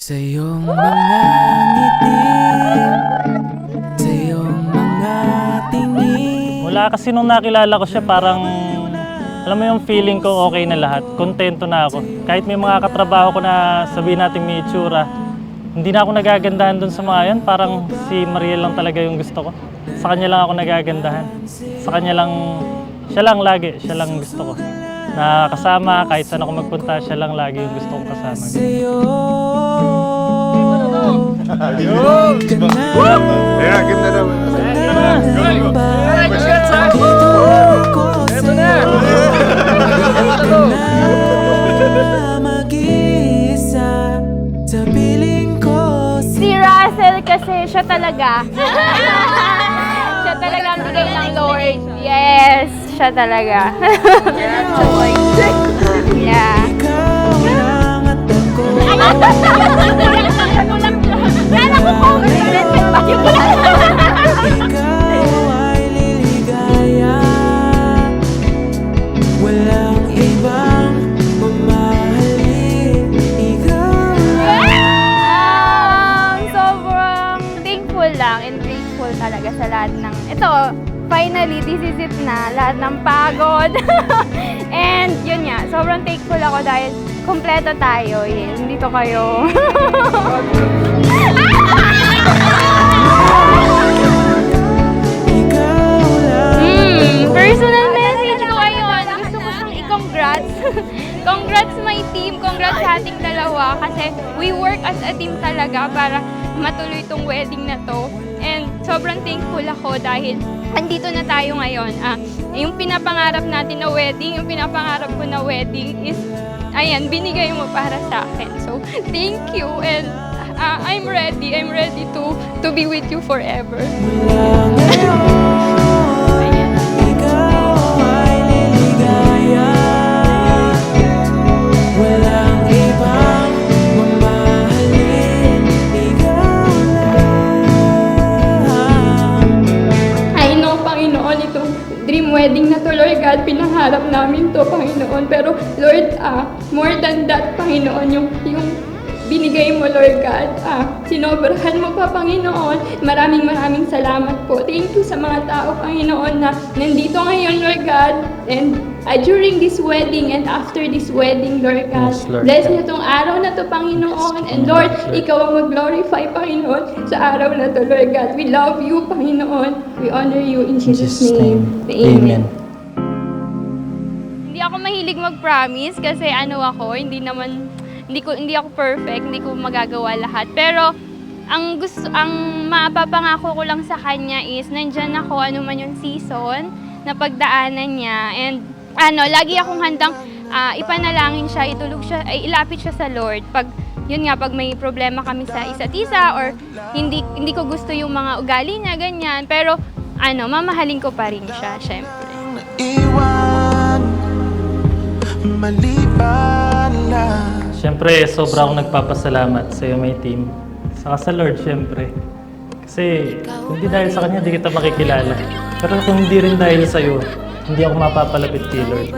Sa iyong mga ngiti, sa iyong mga tingin. Mula kasi nung nakilala ko siya, parang alam mo yung feeling ko okay na lahat. Kontento na ako. Kahit may mga katrabaho ko na sabihin natin may itsura, hindi na ako nagagandahan dun sa mga yan. Parang si Mariel lang talaga yung gusto ko. Sa kanya lang ako nagagandahan. Sa kanya lang, siya lang lagi, siya lang gusto ko. Na kasama, kahit saan ako magpunta, siya lang lagi yung gusto kong kasama. Sa'yo Ayun! Ayan, game na naman. mag-isa sa piling ko. Si Russell kasi siya talaga. Siya talaga ang bigay ng Lord. Yes, siya talaga. Yeah. Ikaw lang at ako. Kala ko confident. Bakit ko lang? Ikaw ay liligaya. Walang ibang mamahalin. Ikaw lang. Sobrang thankful lang and grateful talaga sa lahat ng ito. Finally, this is it na. Lahat ng pagod. And yun nga, sobrang thankful ako dahil kompleto tayo. Yes, nandito kayo. Ikaw lang. Personal message ko ngayon. Gusto ko siyang i-congrats. Congrats my team. Congrats sa ating dalawa. Kasi we work as a team talaga para matuloy itong wedding na to. And sobrang thankful ako dahil andito na tayo ngayon. Yung pinapangarap natin na wedding, yung pinapangarap ko na wedding is, ayan, binigay mo para sa akin. So, thank you and I'm ready to be with you forever. Mula ngayon, ikaw ay liligaya. Walang ibang mamahalin. Ikaw lang. I know, Panginoon, itong dream wedding na to, Lord God, pinangarap namin to, Panginoon. Pero, Lord, more than that, Panginoon, yung binigay mo, Lord God, sinobrahan mo pa, Panginoon. Maraming salamat po. Thank you sa mga tao, Panginoon, na nandito ngayon, Lord God, and during this wedding and after this wedding, Lord God. Yes, Lord. Bless niyo itong araw na to, Panginoon. And Lord, ikaw ang mag-glorify, Panginoon, sa araw na to, Lord God. We love you, Panginoon. We honor you in Jesus' name. Amen. Hindi ako mahilig mag-promise kasi hindi ako perfect, hindi ko magagawa lahat. Pero ang mapapangako ko lang sa kanya is nandyan ako ano man yung season na pagdaanan niya, and lagi akong handang ipanalangin siya, ilapit siya sa Lord. Pag may problema kami sa isa't isa or hindi ko gusto yung mga ugali niya, ganyan. Pero mamahalin ko pa rin siya, syempre. Iwan, maliban lang. Siyempre, sobra akong nagpapasalamat sa iyo, my team. Saka sa Lord, siyempre. Kasi kung hindi dahil sa Kanya, hindi kita makikilala. Pero kung hindi rin dahil sa iyo, hindi ako mapapalapit kay Lord.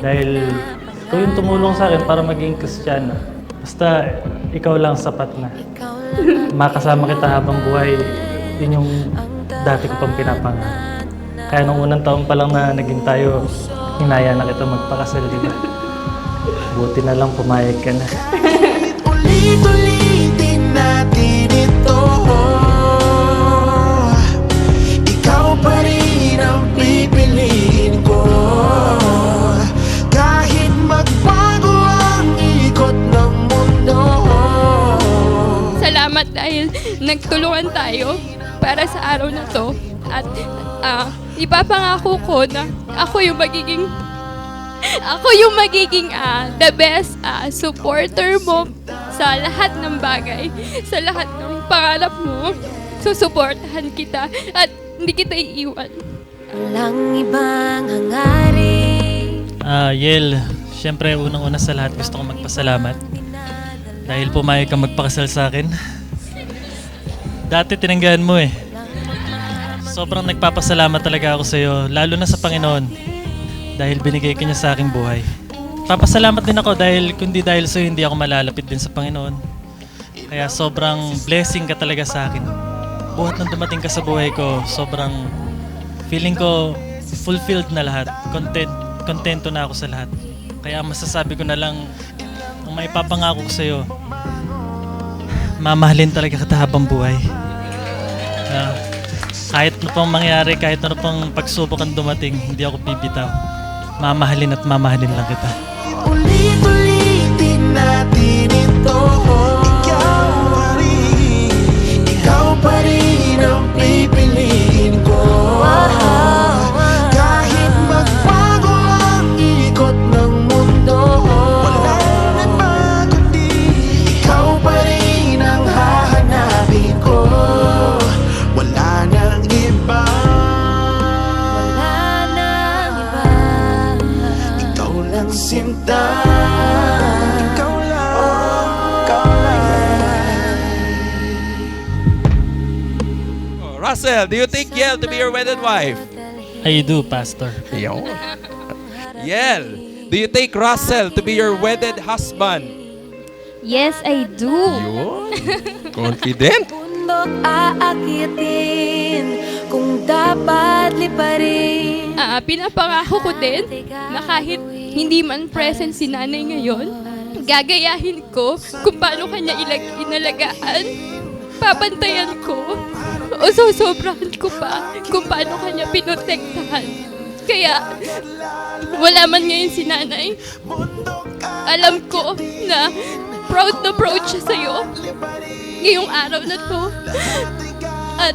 Dahil ito yung tumulong sa akin para maging Kristiyano. Basta ikaw lang sapat na. Makasama kita habang buhay, yun yung dati ko pang pinapangarap. Kaya nung unang taon pa lang na naging tayo, hinaya na kita magpakasal, di ba? Buti na lang pumayag ka na. Ulit-ulitin natin ito. Ikaw pa rin ang pipiliin ko. Kahit magbago ang ikot ng mundo. Salamat dahil nagtulungan tayo para sa araw na to. At ipapangako ko na ako yung magiging the best supporter mo sa lahat ng bagay, sa lahat ng pangarap mo. Susuportahan kita at hindi kita iiwan. Walang ibang hangarin. Yel, siyempre unang-una sa lahat gusto kong magpasalamat. Dahil pumayag kang magpakasal sa akin. Dati tinanggahan mo eh. Sobrang nagpapasalamat talaga ako sa iyo, lalo na sa Panginoon. Dahil binigay ka niya sa aking buhay. Papasalamat din ako dahil kundi dahil sa iyo hindi ako malalapit din sa Panginoon. Kaya sobrang blessing ka talaga sa akin. Buhat nang dumating ka sa buhay ko, sobrang feeling ko fulfilled na lahat. Kontento na ako sa lahat. Kaya masasabi ko na lang, ang maipapangako ko sa'yo, mamahalin talaga kita habang buhay. Kahit ano pang mangyari, kahit ano pang pagsubok ang dumating, hindi ako bibitaw. Mamahalin at mamahalin lang kita. Ulit-ulitin natin ito. Ikaw pa rin ang pipiliin ko. Kahit magbago ang ikot ng mundo, wala nang makundi. Ikaw pa rin ang hahanapin ko. Wala nang iba. Wala nang iba. Ikaw lang sinta. Ikaw lang. Ikaw lang. Russell, do you take Yel to be your wedded wife? I do, Pastor. Yel, do you take Russell to be your wedded husband? Yes, I do. Yun. Confident. Bundok aakitin kung dapat liparin. Pinapangako ko din na kahit hindi man present si nanay ngayon, gagayahin ko kung paano kanya inalagaan. Papantayan ko o sosobrahan ko pa kung paano kanya pinotektahan. Kaya, wala man ngayon si nanay, alam ko na proud siya sa'yo ngayong araw na to. At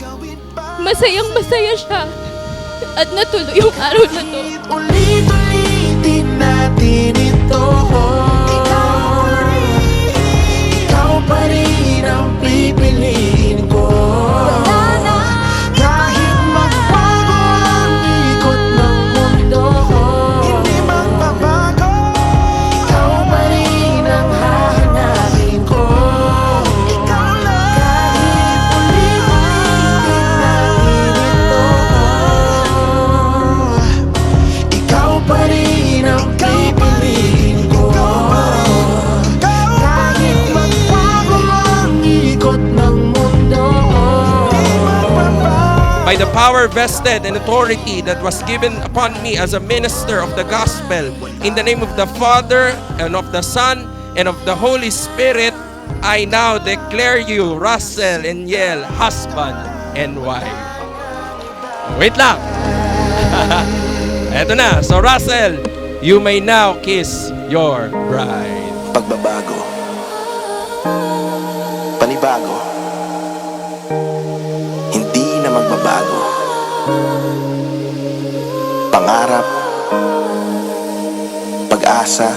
masayang masaya siya at natuloy yung araw na to. Ulit-ulitin natin ito. Ikaw pa rin ang pipiliin ko. Kahit magbago ang ikot ng mundo, hindi magbabago. Ikaw pa rin ang hahanapin ko. Ikaw lang. Ikaw pa rin ang pipiliin ko. Kahit magbago ang ikot ng mundo, By the power vested and authority that was given upon me as a minister of the gospel, in the name of the Father and of the Son and of the Holy Spirit, I now declare you, Russell and Yel, husband and wife. Wait lang. Eto na. So Russell, you may now kiss your bride. pagbabago, panibago, hindi na magbabago. Pangarap, pag-asa,